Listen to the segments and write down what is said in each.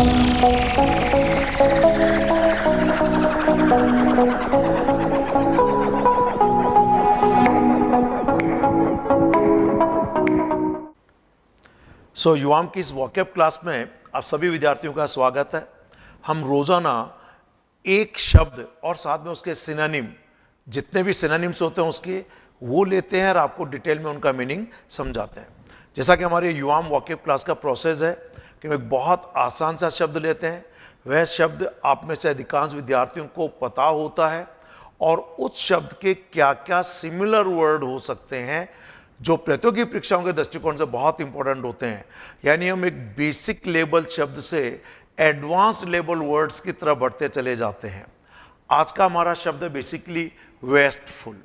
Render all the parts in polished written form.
युवाम की इस walk up class में आप सभी विद्यार्थियों का स्वागत है। हम रोज़ाना एक शब्द और साथ में उसके सिनोनिम, जितने भी सिनोनिम्स होते हैं उसके, वो लेते हैं और आपको डिटेल में उनका मीनिंग समझाते हैं। जैसा कि हमारे युवाम वॉकअप क्लास का प्रोसेस है कि हम एक बहुत आसान सा शब्द लेते हैं, वह शब्द आप में से अधिकांश विद्यार्थियों को पता होता है और उस शब्द के क्या क्या सिमिलर वर्ड हो सकते हैं जो प्रतियोगी परीक्षाओं के दृष्टिकोण से बहुत इंपॉर्टेंट होते हैं। यानी हम एक बेसिक लेवल शब्द से एडवांस्ड लेवल वर्ड्स की तरफ बढ़ते चले जाते हैं। आज का हमारा शब्द है बेसिकली वेस्टफुल,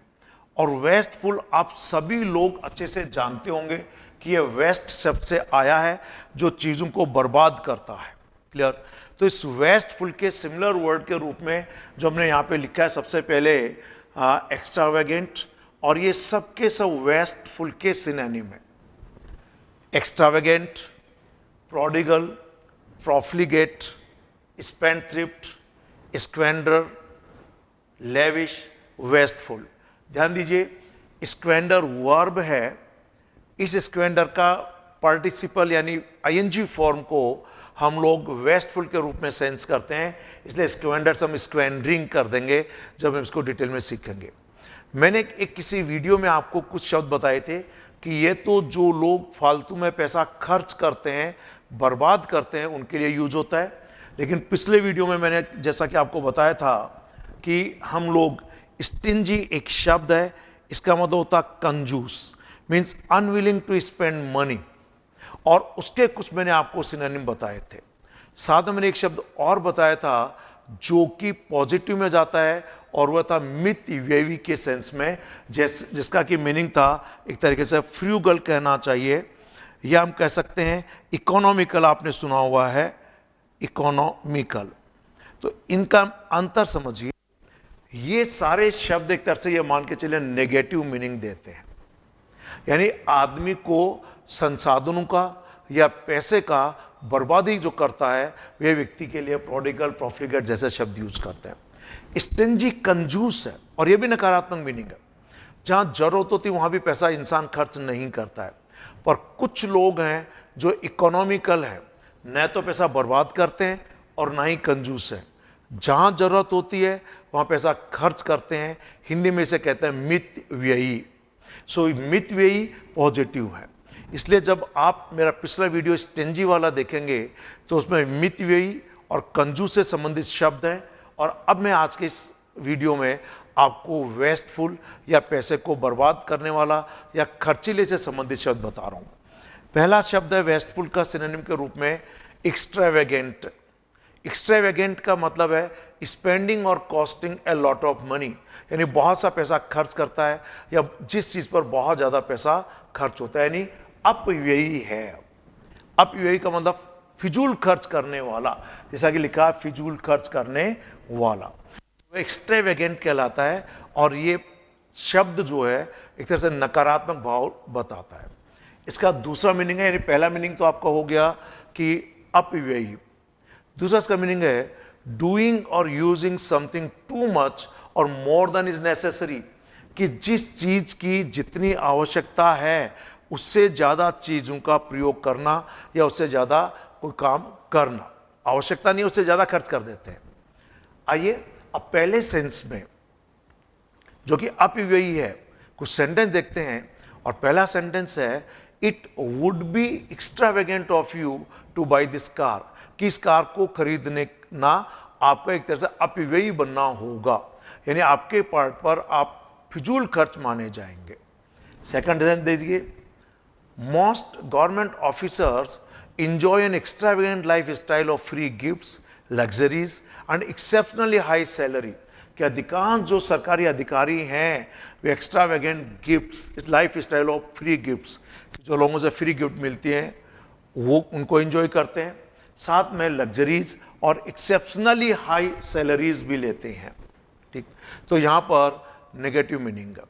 और वेस्टफुल आप सभी लोग अच्छे से जानते होंगे कि यह वेस्ट शब्द से आया है जो चीज़ों को बर्बाद करता है। क्लियर? तो इस वेस्टफुल के सिमिलर वर्ड के रूप में जो हमने यहाँ पे लिखा है, सबसे पहले एक्स्ट्रावेगेंट, और ये सब के सब वेस्टफुल के सिनोनिम है। Extravagant, prodigal, profligate, spendthrift, squander, lavish, wasteful. ध्यान दीजिए, स्क्वेंडर वर्ब है, इस स्क्वेंडर का पार्टिसिपल यानी आईएनजी फॉर्म को हम लोग वेस्टफुल के रूप में सेंस करते हैं, इसलिए स्क्वेंडर से हम स्क्वेंडरिंग कर देंगे जब हम इसको डिटेल में सीखेंगे। मैंने एक किसी वीडियो में आपको कुछ शब्द बताए थे कि ये तो जो लोग फालतू में पैसा खर्च करते हैं, बर्बाद करते हैं, उनके लिए यूज होता है। लेकिन पिछले वीडियो में मैंने जैसा कि आपको बताया था कि हम लोग स्टिंजी एक शब्द है, इसका मतलब होता कंजूस, means unwilling to spend money, और उसके कुछ मैंने आपको सिनोनिम बताए थे। साथ में मैंने एक शब्द और बताया था जो कि पॉजिटिव में जाता है, और वह था मितव्ययी के सेंस में, जिसका कि मीनिंग था एक तरीके से फ्रूगल कहना चाहिए, या हम कह सकते हैं इकोनॉमिकल। आपने सुना हुआ है इकोनॉमिकल। तो इनका अंतर समझिए, ये सारे शब्द एक तरह से ये मान के चलिए नेगेटिव मीनिंग देते हैं, यानी आदमी को संसाधनों का या पैसे का बर्बादी जो करता है, वह व्यक्ति के लिए प्रोडिगल, प्रोफ्लिगेट जैसे शब्द यूज करते हैं। स्टिंजी कंजूस है, और यह भी नकारात्मक मीनिंग है। जहां जरूरत होती वहां भी पैसा इंसान खर्च नहीं करता है। पर कुछ लोग हैं जो इकोनॉमिकल हैं, न तो पैसा बर्बाद करते हैं और ना ही कंजूस है। जहां जरूरत होती है वहां पैसा खर्च करते हैं। हिंदी में इसे कहते हैं मितव्ययी। सो मितव्ययी पॉजिटिव है, इसलिए जब आप मेरा पिछला वीडियो स्टिंजी वाला देखेंगे तो उसमें मितव्ययी और कंजूस से संबंधित शब्द हैं। और अब मैं आज के इस वीडियो में आपको वेस्टफुल या पैसे को बर्बाद करने वाला या खर्चीले से संबंधित शब्द बता रहा हूँ। पहला शब्द है वेस्टफुल का सिनोनिम के रूप में एक्स्ट्रावेगेंट। एक्स्ट्रावेगेंट का मतलब है स्पेंडिंग और costing a lot of money, यानी बहुत सा पैसा खर्च करता है या जिस चीज़ पर बहुत ज़्यादा पैसा खर्च होता है, यानी अपव्ययी है। अपव्ययी का मतलब फिजूल खर्च करने वाला, जैसा कि लिखा है फिजूल खर्च करने वाला, तो एक्स्ट्रावेगेंट कहलाता है। और ये शब्द जो है एक तरह से नकारात्मक भाव बताता है। इसका दूसरा मीनिंग है, यानी पहला मीनिंग तो आपका हो गया कि अपव्ययी, दूसरा इसका मीनिंग है डूइंग और यूजिंग समथिंग टू मच और मोर देन इज नेसेसरी, कि जिस चीज की जितनी आवश्यकता है उससे ज़्यादा चीज़ों का प्रयोग करना या उससे ज़्यादा कोई काम करना। आवश्यकता नहीं, उससे ज़्यादा खर्च कर देते हैं। आइए अब पहले सेंस में जो कि अपव्ययी है, कुछ सेंटेंस देखते हैं। और पहला सेंटेंस है it would be extravagant of you two by this car, कि इस कार को खरीदने ना आपको एक तरह से अपव्ययी बनना होगा, यानी आपके पार्ट पर आप फिजूल खर्च माने जाएंगे। सेकंड सेंटेंस दीजिए, most government officers enjoy an extravagant lifestyle of free gifts, luxuries and exceptionally high salary, कि अधिकांश जो सरकारी अधिकारी हैं वे extravagant gifts, life style of free gifts, जो लोगों से फ्री गिफ्ट मिलती हैं वो उनको एंजॉय करते हैं, साथ में लग्जरीज और एक्सेप्शनली हाई सैलरीज भी लेते हैं। ठीक, तो यहाँ पर नेगेटिव मीनिंग है।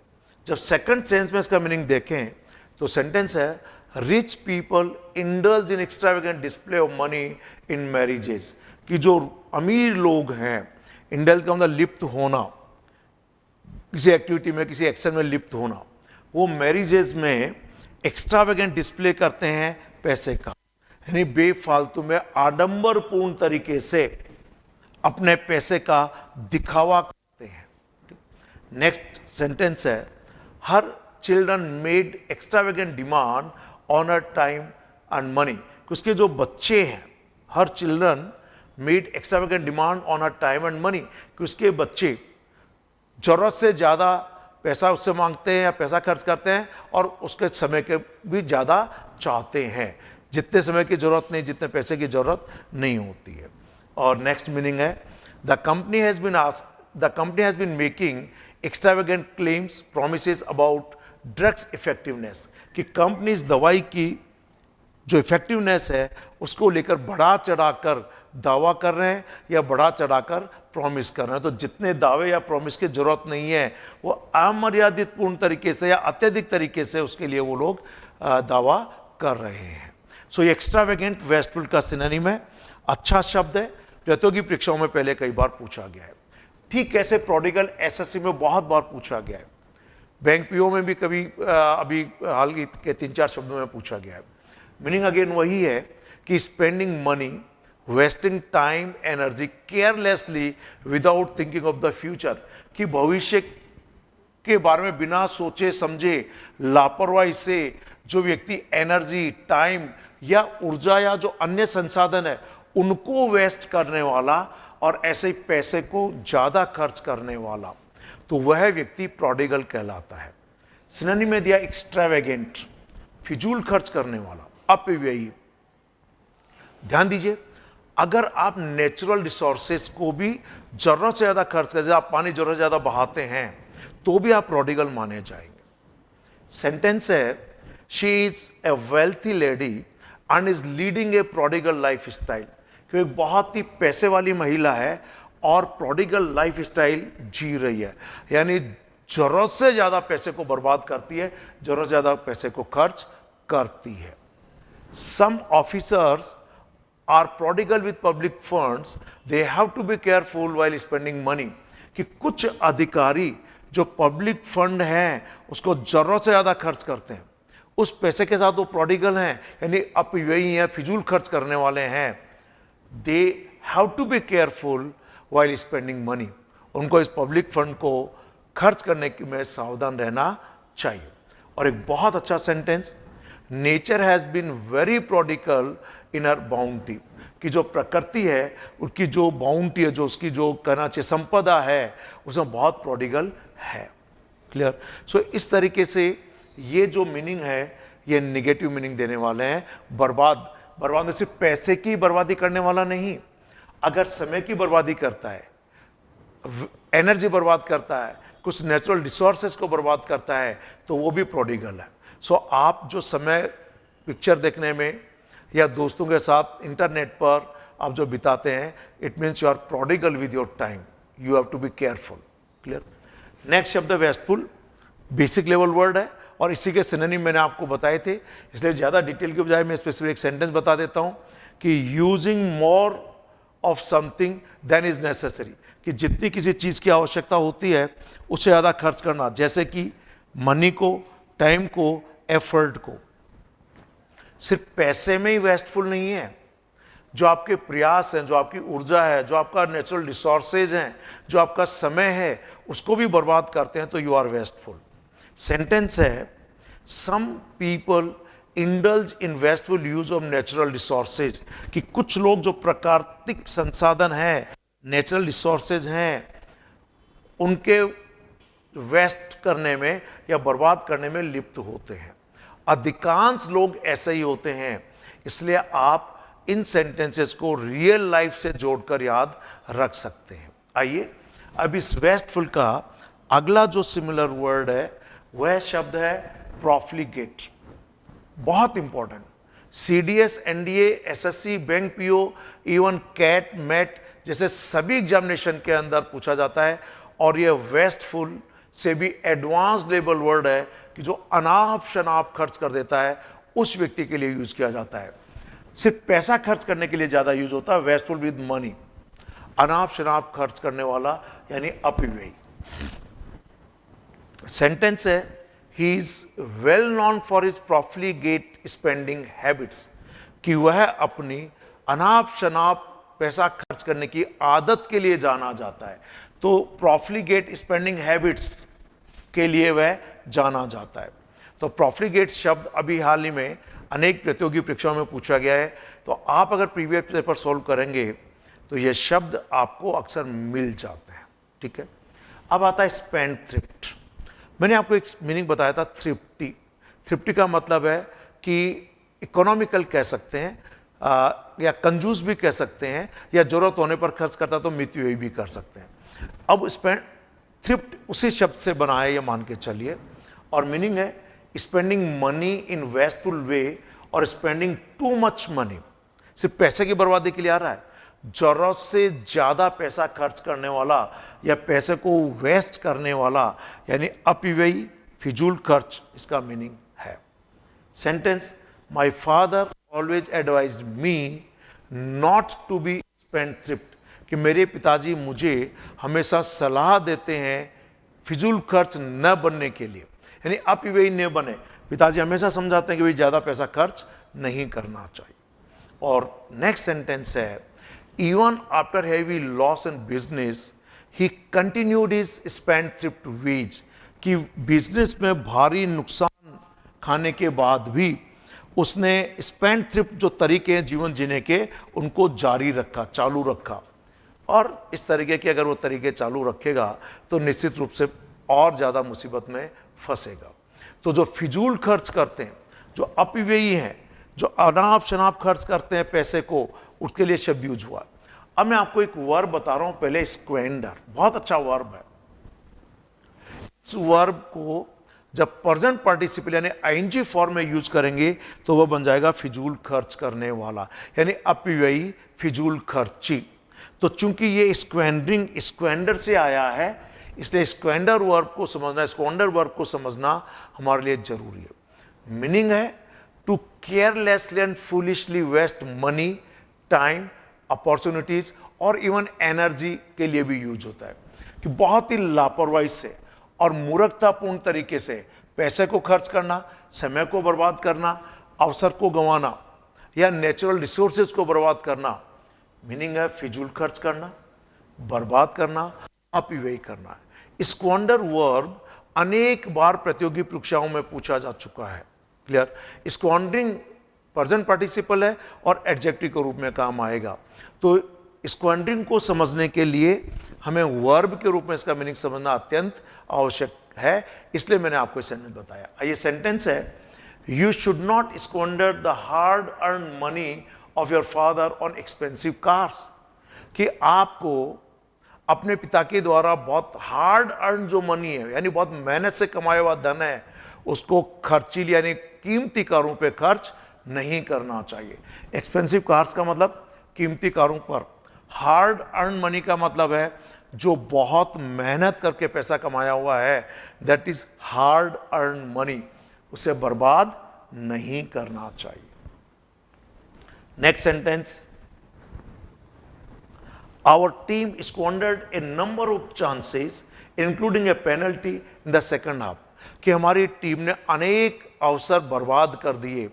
जब सेकंड सेंस में इसका मीनिंग देखें तो सेंटेंस है rich people indulge in extravagant display of money in marriages, कि जो अमीर लोग हैं, इंडल्ज का मतलब लिप्त होना, किसी एक्टिविटी में, किसी एक्शन में लिप्त होना, वो मैरिजेस में एक्स्ट्रावेगेंट डिस्प्ले करते हैं पैसे का, यानी बेफालतू में आडंबरपूर्ण तरीके से अपने पैसे का दिखावा करते हैं। नेक्स्ट सेंटेंस है, her children made extravagant demand on a time and money. उसके जो बच्चे हैं, her children made extravagant demand on a time and money, कि उसके बच्चे जरूरत से ज़्यादा पैसा उससे मांगते हैं या पैसा खर्च करते हैं, और उसके समय के भी ज़्यादा चाहते हैं, जितने समय की ज़रूरत नहीं, जितने पैसे की ज़रूरत नहीं होती है। और नेक्स्ट मीनिंग है, the company has been making extravagant claims promises about drugs effectiveness, कि कंपनीज दवाई की जो इफेक्टिवनेस है उसको लेकर बढ़ा चढ़ाकर दावा कर रहे हैं या बढ़ा चढ़ाकर प्रॉमिस कर रहे हैं। तो जितने दावे या प्रॉमिस की जरूरत नहीं है, वो अमर्यादित पूर्ण तरीके से या अत्यधिक तरीके से उसके लिए वो लोग दावा कर रहे हैं। सो ये एक्स्ट्रावेगेंट वेस्टफुल का सिनोनिम है, अच्छा शब्द है, प्रतियोगी परीक्षाओं में पहले कई बार पूछा गया है। ठीक कैसे प्रोडिगल एसएससी में बहुत बार पूछा गया है, बैंक पीओ में भी कभी अभी हाल के 3-4 शब्दों में पूछा गया है। मीनिंग अगेन वही है कि spending money, wasting time energy carelessly without thinking of the future, कि भविष्य के बारे में बिना सोचे समझे लापरवाही से जो व्यक्ति एनर्जी, टाइम या ऊर्जा या जो अन्य संसाधन है उनको वेस्ट करने वाला और ऐसे ही पैसे को ज़्यादा खर्च करने वाला, तो वह व्यक्ति प्रोडिगल कहलाता है। सिनोनिम में दिया एक्स्ट्रावेगेंट, फिजूल खर्च करने वाला, अपव्ययी। ध्यान दीजिए, अगर आप नेचुरल रिसोर्सेज को भी जरूरत से ज़्यादा खर्च करते, आप पानी जरूरत से ज़्यादा बहाते हैं, तो भी आप प्रोडिगल माने जाएंगे। सेंटेंस है, she is a wealthy lady and is leading a prodigal life style, कि एक बहुत ही पैसे वाली महिला है और प्रोडिगल लाइफ स्टाइल जी रही है, यानी जरूरत से ज़्यादा पैसे को बर्बाद करती है, जरूरत से ज़्यादा पैसे को खर्च करती है। सम officers are prodigal with public funds, they have to be careful while spending money, कि कुछ अधिकारी जो पब्लिक फंड हैं उसको जरूरत से ज़्यादा खर्च करते हैं, उस पैसे के साथ वो प्रोडिगल हैं, यानी अपव्ययी हैं, फिजूल खर्च करने वाले हैं। They have to be careful while spending money, उनको इस पब्लिक फंड को खर्च करने में सावधान रहना चाहिए। और एक बहुत अच्छा sentence, nature has been very prodigal in her bounty, कि जो प्रकृति है उसकी जो बाउंटी है, जो उसकी जो कहना चाहिए संपदा है, उसमें बहुत प्रोडिगल है। क्लियर? सो इस तरीके से ये जो मीनिंग है ये निगेटिव मीनिंग देने वाले हैं। बर्बाद में सिर्फ पैसे की बर्बादी करने वाला नहीं, अगर समय की बर्बादी करता है, एनर्जी बर्बाद करता है, कुछ नेचुरल रिसोर्सेज को बर्बाद करता है, तो वो भी प्रोडिगल है। सो आप जो समय पिक्चर देखने में या दोस्तों के साथ इंटरनेट पर आप जो बिताते हैं, it means you are prodigal with your time, you have to be careful. Clear? Next शब्द वेस्टफुल, बेसिक लेवल वर्ड है और इसी के सिनोनिम मैंने आपको बताए थे, इसलिए ज़्यादा डिटेल के बजाय मैं स्पेसिफिक एक सेंटेंस बता देता हूँ कि using more of something than is necessary, कि जितनी किसी चीज़ की आवश्यकता होती है उससे ज़्यादा खर्च करना, जैसे कि मनी को, टाइम को, एफर्ट को। सिर्फ पैसे में ही वेस्टफुल नहीं है, जो आपके प्रयास हैं, जो आपकी ऊर्जा है, जो आपका नेचुरल रिसोर्सेज हैं, जो आपका समय है, उसको भी बर्बाद करते हैं, तो यू आर वेस्टफुल। सेंटेंस है, some people indulge in wasteful use of natural resources, कि कुछ लोग जो प्राकृतिक संसाधन हैं, नेचुरल रिसोर्सेज हैं, उनके वेस्ट करने में या बर्बाद करने में लिप्त होते हैं। अधिकांश लोग ऐसे ही होते हैं, इसलिए आप इन सेंटेंसेस को रियल लाइफ से जोड़कर याद रख सकते हैं। आइए अब इस वेस्टफुल का अगला जो सिमिलर वर्ड है वह शब्द है प्रॉफ्लिगेट। बहुत important, CDS, NDA, SSC, bank PO, even CAT, MAT जैसे सभी एग्जामिनेशन के अंदर पूछा जाता है, और यह वेस्टफुल से भी एडवांस लेवल वर्ड है कि जो अनाप शनाप खर्च कर देता है उस व्यक्ति के लिए यूज किया जाता है। सिर्फ पैसा खर्च करने के लिए ज्यादा यूज होता है, वेस्टफुल विद मनी, अनाप शनाप खर्च करने वाला यानी अपव्ययी। सेंटेंस है, he is well known for his profligate spending habits, कि वह अपनी अनाप शनाप पैसा खर्च करने की आदत के लिए जाना जाता है। तो प्रॉफिलिगेट स्पेंडिंग हैबिट्स के लिए वह जाना जाता है। तो प्रॉफिलिगेट शब्द अभी हाल ही में अनेक प्रतियोगी परीक्षाओं में पूछा गया है। तो आप अगर प्रीवियस पेपर सॉल्व करेंगे तो यह शब्द आपको अक्सर मिल जाते हैं। ठीक है, अब आता है स्पेंड थ्रिफ्ट। मैंने आपको एक मीनिंग बताया था थ्रिफ्टी। थ्रिफ्टी का मतलब है कि इकोनॉमिकल कह सकते हैं, या कंजूस भी कह सकते हैं, या जरूरत होने पर खर्च करता तो मितव्ययी भी कर सकते हैं। अब स्पेंड थ्रिफ्ट उसी शब्द से बना है, ये मान के चलिए, और मीनिंग है स्पेंडिंग मनी इन वेस्टफुल वे और स्पेंडिंग टू मच मनी। सिर्फ पैसे की बर्बादी के लिए आ रहा है, जरूरत से ज्यादा पैसा खर्च करने वाला या पैसे को वेस्ट करने वाला यानी अपव्ययी, फिजूल खर्च, इसका मीनिंग है। Sentence, my father always advised me not to be spendthrift, कि मेरे पिताजी मुझे हमेशा सलाह देते हैं फिजूल खर्च न बनने के लिए, यानी अपव्ययी न बने। पिताजी हमेशा समझाते हैं कि भाई ज़्यादा पैसा खर्च नहीं करना चाहिए। और नेक्स्ट सेंटेंस है, even after heavy loss in business he continued his spendthrift ways, कि बिजनेस में भारी नुकसान खाने के बाद भी उसने स्पेंड थ्रिफ्ट जो तरीके हैं जीवन जीने के, उनको जारी रखा, चालू रखा। और इस तरीके के अगर वो तरीके चालू रखेगा तो निश्चित रूप से और ज़्यादा मुसीबत में फंसेगा। तो जो फिजूल खर्च करते हैं, जो अपव्ययी हैं, जो अनाप शनाप खर्च करते हैं पैसे को, उसके लिए शब्द यूज हुआ। अब मैं आपको एक वर्ब बता रहा हूं पहले, स्क्वेंडर, बहुत अच्छा वर्ब है। इस वर्ब को जब प्रेजेंट पार्टिसिपल यानी आईएनजी फॉर्म में यूज करेंगे तो वह बन जाएगा फिजूल खर्च करने वाला, यानी अपव्ययी, फिजूल खर्ची। तो चूंकि ये स्क्वेंडरिंग स्क्वेंडर से आया है, इसलिए स्क्वेंडर वर्ब को समझना, स्क्वेंडर वर्ब को समझना हमारे लिए जरूरी है। मीनिंग है to carelessly and foolishly waste money, time, opportunities और इवन एनर्जी के लिए भी यूज होता है, कि बहुत ही लापरवाही से और मूर्खतापूर्ण तरीके से पैसे को खर्च करना, समय को बर्बाद करना, अवसर को गंवाना या नेचुरल रिसोर्सेज को बर्बाद करना। मीनिंग है फिजूल खर्च करना, बर्बाद करना, अपव्यय करना। स्क्वांडर वर्ब अनेक बार प्रतियोगी परीक्षाओं में पूछा जा चुका है। क्लियर? स्क्वांडरिंग प्रेजेंट पार्टिसिपल है और एडजेक्टिव के रूप में काम आएगा। तो स्क्वांडरिंग को समझने के लिए हमें वर्ब के रूप में इसका मीनिंग समझना अत्यंत आवश्यक है, इसलिए मैंने आपको सेंटेंस बताया। ये सेंटेंस है, you should not squander the hard earn money of your father on expensive cars, कि आपको अपने पिता के द्वारा बहुत हार्ड अर्न जो मनी है, यानी बहुत मेहनत से कमाया हुआ धन है, उसको खर्चीली यानी कीमती कारों पे खर्च नहीं करना चाहिए। एक्सपेंसिव कार्स का मतलब कीमती कारों पर, हार्ड अर्न मनी का मतलब है जो बहुत मेहनत करके पैसा कमाया हुआ है, that is hard earn money, उसे बर्बाद नहीं करना चाहिए। Next sentence, our team squandered a number of chances including a penalty in the second half, कि हमारी टीम ने अनेक अवसर बर्बाद कर दिए,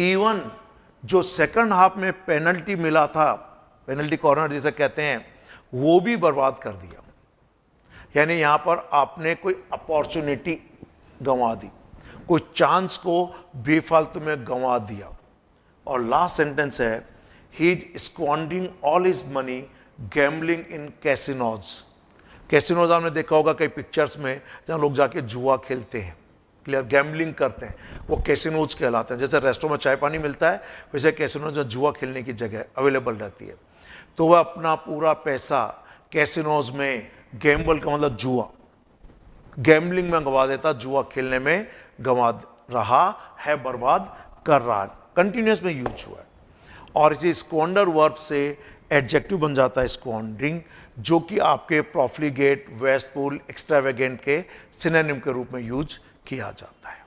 इवन जो सेकंड हाफ में पेनल्टी मिला था, पेनल्टी कॉर्नर जिसे कहते हैं, वो भी बर्बाद कर दिया। यानी यहां पर आपने कोई अपॉर्चुनिटी गंवा दी, कोई चांस को बेफालतू में गंवा दिया। और लास्ट सेंटेंस है, he is squandering all his money gambling in casinos। कैसिनोज आपने देखा होगा कई पिक्चर्स में, जहां लोग जाके जुआ खेलते हैं, क्लियर, गैम्बलिंग करते हैं, वो कैसिनोज कहलाते हैं। जैसे रेस्टोरेंट में चाय पानी मिलता है, वैसे कैसिनोज में जुआ खेलने की जगह अवेलेबल रहती है। तो वह अपना पूरा पैसा कैसिनोज में, गैम्बल का मतलब जुआ, गैम्बलिंग में गंवा देता, जुआ खेलने में गंवा रहा है, बर्बाद कर रहा है, कंटिन्यूस में यूज हुआ है। और इसी स्क्वांडर वर्ब से एडजेक्टिव बन जाता है स्क्वांडरिंग, जो कि आपके प्रॉफिलिगेट, वेस्टफुल, एक्स्ट्रावेगेंट के सिनोनिम के रूप में यूज किया जाता है।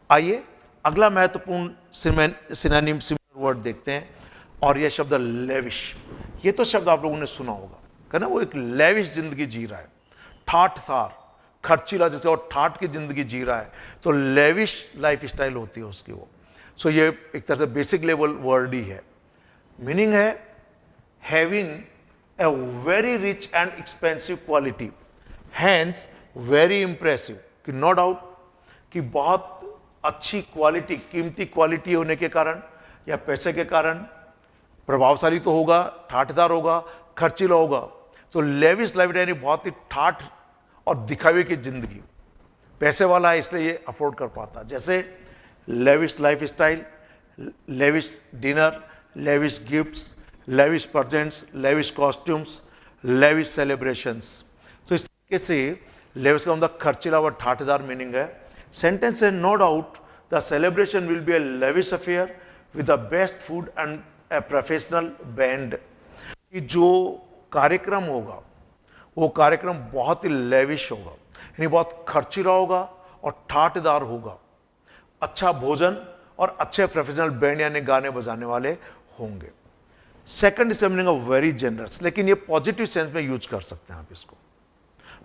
आइए अगला महत्वपूर्ण सिनोनिम सिमिलर वर्ड देखते हैं, और यह शब्द लेविश। ये तो शब्द आप लोगों ने सुना होगा, कहना वो एक लेविश जिंदगी जी रहा है, ठाठ थार खर्चीला जिसका और ठाठ की जिंदगी जी रहा है, तो लेविश लाइफ स्टाइल होती है उसकी वो। सो ये एक तरह से बेसिक लेवल वर्ड ही है। मीनिंग है having a very rich and expensive quality, hence very impressive, कि नो डाउट कि बहुत अच्छी क्वालिटी, कीमती क्वालिटी होने के कारण या पैसे के कारण प्रभावशाली तो होगा, ठाठदार होगा, खर्चीला होगा। तो लेविश लाइफ यानी बहुत ही ठाठ और दिखावे की जिंदगी, पैसे वाला है इसलिए ये अफोर्ड कर पाता। जैसे lavish lifestyle, lavish dinner, lavish gifts, lavish presents, lavish costumes, lavish celebrations. तो इस तरीके से लेविश का मतलब खर्चीला व ठाठदार मीनिंग है। सेंटेंस है no doubt the celebration will be a lavish affair with the best food and a professional band. कि जो कार्यक्रम होगा वो कार्यक्रम बहुत ही लेविश होगा, यानी बहुत खर्चीला होगा और ठाठदार होगा, अच्छा भोजन और अच्छे प्रोफेशनल बैंड यानी गाने बजाने वाले होंगे। सेकंड इसका मीनिंग ऑफ वेरी जनरस, लेकिन ये पॉजिटिव सेंस में यूज कर सकते हैं आप इसको।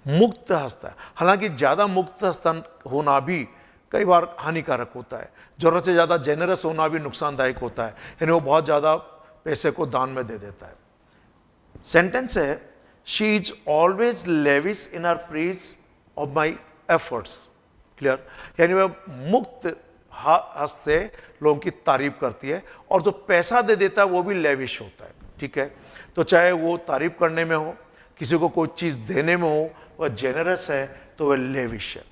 मुक्त हस्ता, हालांकि ज्यादा मुक्त हस्ता होना भी कई बार हानिकारक होता है, जरूरत से ज्यादा जेनरस होना भी नुकसानदायक होता है, यानी वो बहुत ज्यादा पैसे को दान में दे देता है। सेंटेंस है she is always lavish in her praise of my efforts. Clear, यानी वह मुक्त हस्त से लोगों की तारीफ करती है, और जो पैसा दे देता है वो भी लेविश होता है। ठीक है, तो चाहे वो तारीफ करने में हो, किसी को कोई चीज देने में हो, वह जेनरस है तो वह लेविश है।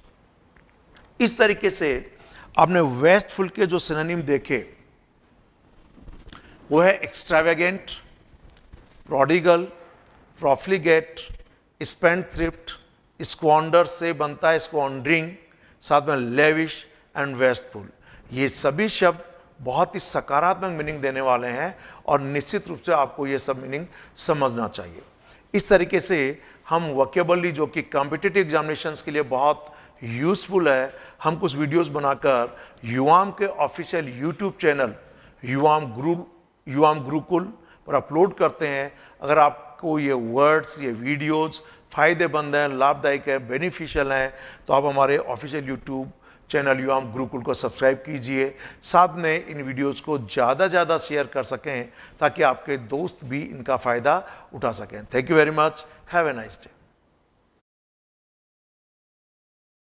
इस तरीके से आपने वेस्टफुल के जो सिनोनिम देखे वो है एक्स्ट्रावेगेंट, प्रोडिगल, प्रॉफ्लिगेट, स्पेंड थ्रिफ्ट, स्क्वांडर से बनता है स्क्वांडरिंग, साथ में लेविश एंड वेस्टफुल। ये सभी शब्द बहुत ही सकारात्मक मीनिंग देने वाले हैं और निश्चित रूप से आपको ये सब मीनिंग समझना चाहिए। इस तरीके से हम वोकेबुलरी जो कि कॉम्पिटिटिव एग्जामिनेशंस के लिए बहुत यूजफुल है, हम कुछ वीडियोस बनाकर युवाम के ऑफिशियल यूट्यूब चैनल युवाम गुरुकुल पर अपलोड करते हैं। अगर आपको ये वर्ड्स, ये वीडियोस फ़ायदेमंद हैं, लाभदायक है, बेनिफिशियल हैं, तो आप हमारे ऑफिशियल यूट्यूब चैनल युवाम गुरुकुल को सब्सक्राइब कीजिए। साथ में इन वीडियोस को ज़्यादा से ज़्यादा शेयर कर सकें ताकि आपके दोस्त भी इनका फ़ायदा उठा सकें। Thank you very much, have a nice day.